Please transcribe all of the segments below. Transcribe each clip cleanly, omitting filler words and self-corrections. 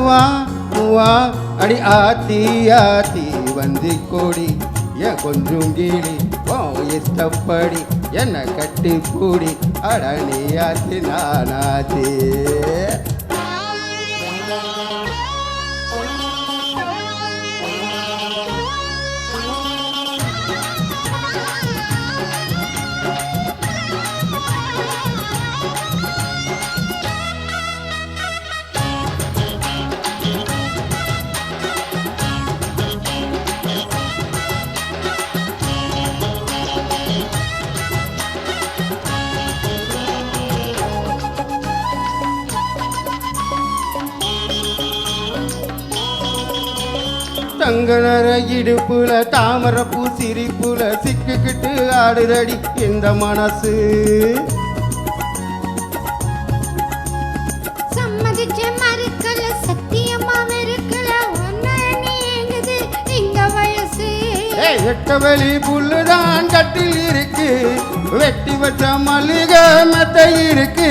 வா வா அடி ஆத்தி ஆத்தி வந்தி கோடி என் கொஞ்சம் கீழி ஓ இஷ்டப்படி என்ன கட்டி பூடி அட நீ ஆத்தி நானாத்தி தங்கனர இடுப்புல தாமரப்பூ சிரிப்புல சிக்கிக்கிட்டு ஆடுறடி இந்த மனசு சம்மதிச்ச மறுக்கல சத்தியமா வெறுக்கல ஒன்னேங்குது இந்த வயசு எட்ட வெளி புல்லுதான் கட்டில் இருக்கு வெட்டி வச்ச மல்லிகை மெத்தை இருக்கு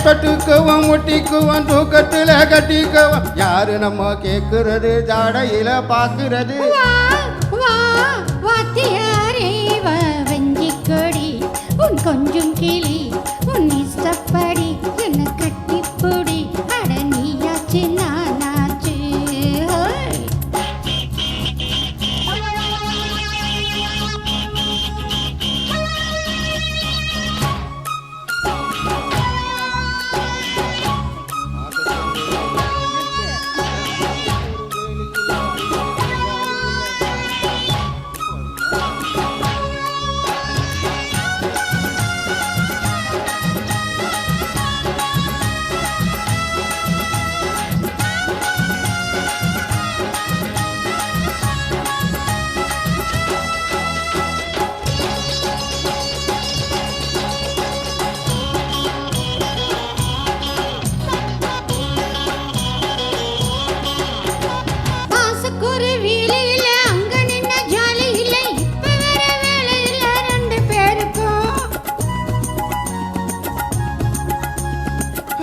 தொட்டுக்குவோம் முட்டிக்குவோம் தூக்கத்துல கட்டிக்குவோம் யாரு நம்ம கேக்குறது ஜாடையில பாக்குறது வஞ்சிக்கொடி உன் கொஞ்சம் கிளி உன் இஷ்டப்படி என்ன கட்டிப்பொடி அட நீயாச்சு நானாச்சு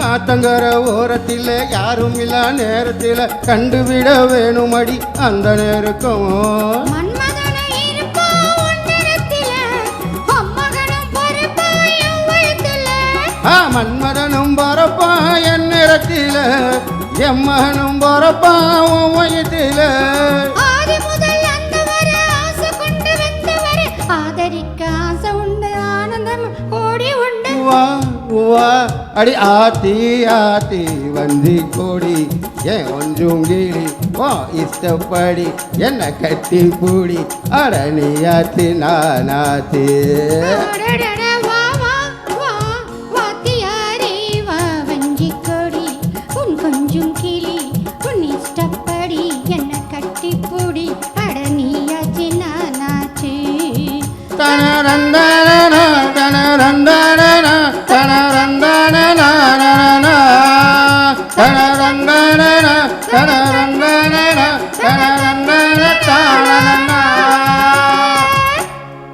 ஆத்தங்கர ஓரத்தில் யாரும் இல்ல நேரத்தில் கண்டுவிட வேணுமடி அந்த நேருக்கும் மன்மதனும் பரப்பா என் நேரத்தில் எம்மகனும் பரப்பா உன் வயத்தில் ஆதரிக்க ஆசை உண்டு ஆனந்தம் ஓடி உண்டு வா அடி ஆத்தி ஆத்தி வந்தி கோடி ஏன் கொஞ்சம் கீழி ஓ இஷ்டப்படி என்ன கட்டி பூடி அட நீ ஆத்தி நானாத்தி உன் கொஞ்சம் கிளி உன் இஷ்டப்படி என்ன கட்டி பூடி அட நீயாச்சு நானாச்சு தனரந்தன தனரந்தன தனரந்தன